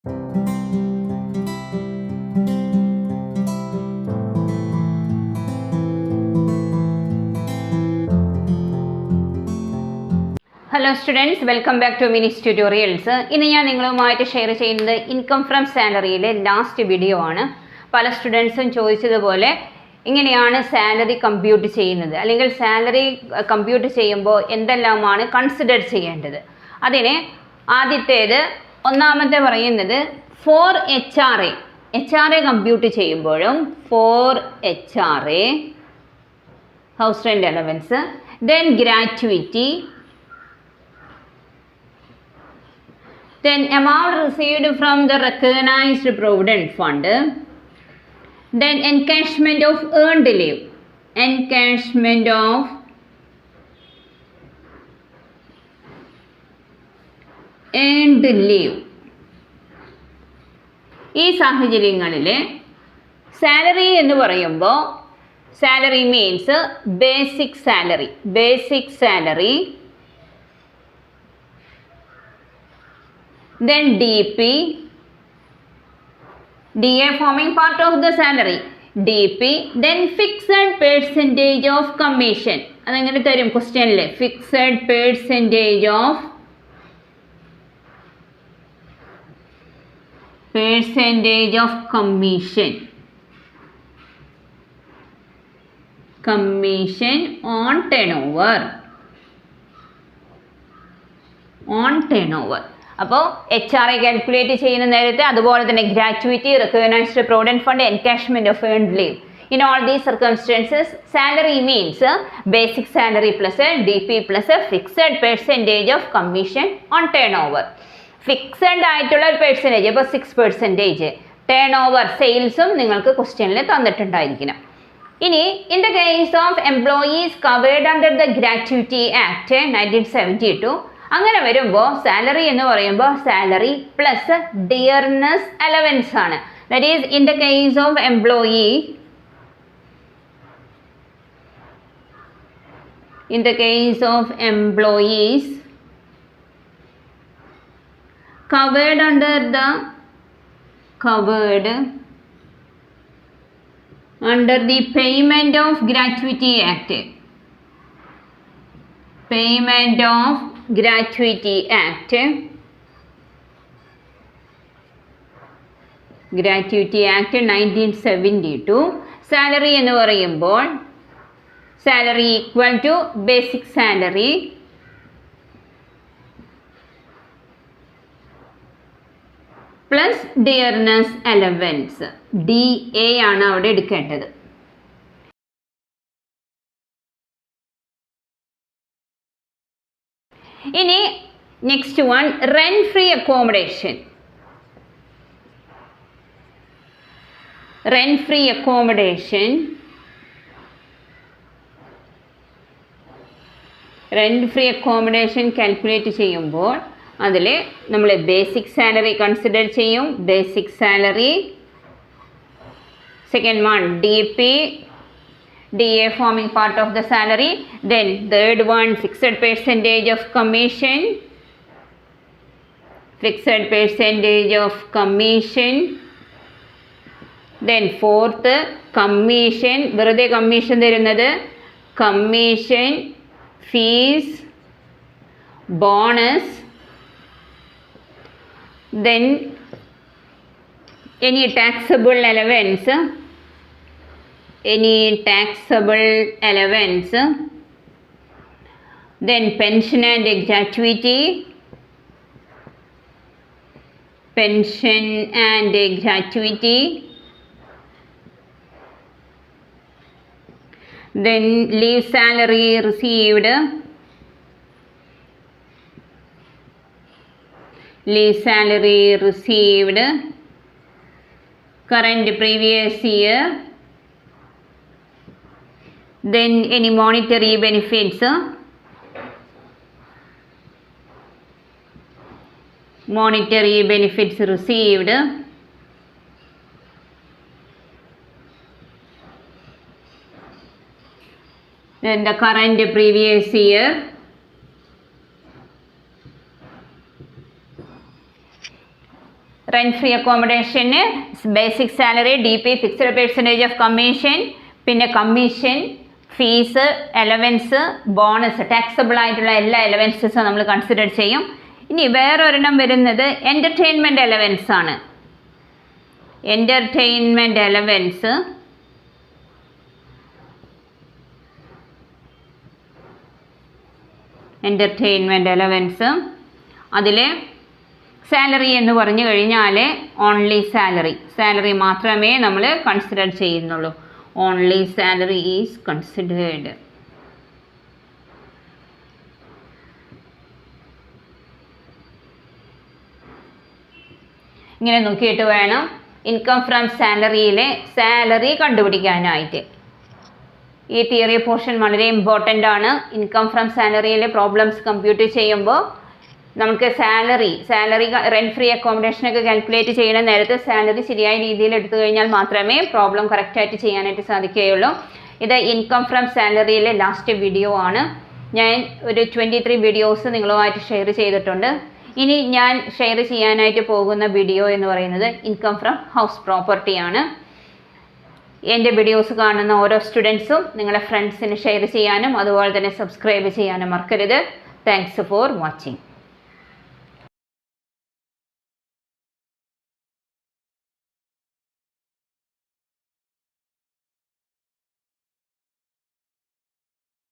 Hello students, welcome back to Minis Tutorials. ഇന്ന് ഞാൻ നിങ്ങളുമായിട്ട് ഷെയർ ചെയ്യുന്നത് ഇൻകം ഫ്രം സാലറിയിലെ ലാസ്റ്റ് വീഡിയോ ആണ്. പല സ്റ്റുഡൻസും ചോദിച്ചതുപോലെ എങ്ങനെയാണ് സാലറി കമ്പ്യൂട്ട് ചെയ്യുന്നത്, അല്ലെങ്കിൽ സാലറി കമ്പ്യൂട്ട് ചെയ്യുമ്പോൾ എന്തെല്ലാമാണ് കൺസിഡർ ചെയ്യേണ്ടത്. അതിന് ആദ്യത്തേത് ഒന്നാമത്തെ പറയുന്നത് for H R A compute ചെയ്യുമ്പോഴും for H R A house rent allowance, then gratuity, then amount received from the recognized provident fund, then encashment of earned leave, encashment of earned leave. ഈ സാഹചര്യങ്ങളിൽ salary എന്ന് പറയുമ്പോൾ salary means basic salary, then DP, DA forming part of the salary, DP, then fixed percentage of commission. അതെങ്ങനെ തരും ക്വസ്റ്റ്യനിൽ, fixed percentage of commission on turnover. അപ്പോൾ H R I calculate ചെയ്യുന്ന നേരത്തെ അതുപോലെ തന്നെ gratuity, recognised provident fund, encashment of earned leave. In all these circumstances salary means basic salary plus DP plus fixed percentage of commission on turnover. Fixed ആയിട്ടുള്ള ഒരു percentage, അപ്പോൾ 6%. Turn over സെയിൽസും നിങ്ങൾക്ക് ക്വസ്റ്റ്യനിൽ തന്നിട്ടുണ്ടായിരിക്കണം. ഇനി in the case of employees covered under the gratuity act 1972, അങ്ങനെ വരുമ്പോൾ salary എന്ന് പറയുമ്പോൾ സാലറി പ്ലസ് ഡിയർനെസ് അലവൻസ് ആണ്. That is in the case of employees covered under the payment of gratuity act, Gratuity Act 1972, salary എന്ന് പറയുമ്പോൾ salary equal to basic salary plus dearness allowance, DA ആണ് അവിടെ എടുക്കേണ്ടത്. ഇനി next one, rent free accommodation. Rent free accommodation calculate ചെയ്യുമ്പോൾ അതിൽ നമ്മൾ basic salary consider ചെയ്യും. Basic salary, second one DP, DA forming part of the salary, then third one fixed percentage of commission, then fourth commission, വെറുതെ commission തരുന്നത്, commission, fees, bonus, then any taxable allowance, then pension and gratuity, then leave salary received, current previous year, then any monetary benefits, received, then the current previous year, rent free അക്കോമഡേഷന് basic salary, DP, fixed percentage of commission, പിന്നെ commission, fees, allowance, bonus, taxable ആയിട്ടുള്ള എല്ലാ അലവൻസസും നമ്മൾ consider ചെയ്യും. ഇനി വേറൊരെണ്ണം വരുന്നത് എൻ്റർടൈൻമെൻറ്റ് അലവൻസ് ആണ്. എൻ്റർടൈൻമെൻറ്റ് അലവൻസ് അതിൽ സാലറി എന്ന് പറഞ്ഞു കഴിഞ്ഞാൽ ഓൺലി സാലറി മാത്രമേ നമ്മൾ കൺസിഡർ ചെയ്യുന്നുള്ളൂ. Only salary is considered. ഇങ്ങനെ നോക്കിയിട്ട് വേണം ഇൻകം ഫ്രം സാലറിയിലെ സാലറി കണ്ടുപിടിക്കാനായിട്ട്. ഈ തിയറി പോർഷൻ വളരെ ഇമ്പോർട്ടൻ്റ് ആണ്. ഇൻകം ഫ്രം സാലറിയിലെ പ്രോബ്ലംസ് കമ്പ്യൂട്ട് ചെയ്യുമ്പോൾ നമുക്ക് സാലറി റെൻറ്റ് ഫ്രീ അക്കോമഡേഷനൊക്കെ കാൽക്കുലേറ്റ് ചെയ്യുന്ന നേരത്തെ സാലറി ശരിയായ രീതിയിൽ എടുത്തു കഴിഞ്ഞാൽ മാത്രമേ പ്രോബ്ലം കറക്റ്റായിട്ട് ചെയ്യാനായിട്ട് സാധിക്കുകയുള്ളൂ. ഇത് ഇൻകം ഫ്രം സാലറിയിലെ ലാസ്റ്റ് വീഡിയോ ആണ്. ഞാൻ ഒരു 23 വീഡിയോസ് നിങ്ങളുമായിട്ട് ഷെയർ ചെയ്തിട്ടുണ്ട്. ഇനി ഞാൻ ഷെയർ ചെയ്യാനായിട്ട് പോകുന്ന വീഡിയോ എന്ന് പറയുന്നത് ഇൻകം ഫ്രം ഹൗസ് പ്രോപ്പർട്ടി ആണ്. എൻ്റെ വീഡിയോസ് കാണുന്ന ഓരോ സ്റ്റുഡൻസും നിങ്ങളുടെ ഫ്രണ്ട്സിന് ഷെയർ ചെയ്യാനും അതുപോലെ തന്നെ സബ്സ്ക്രൈബ് ചെയ്യാനും മറക്കരുത്. Thanks for watching.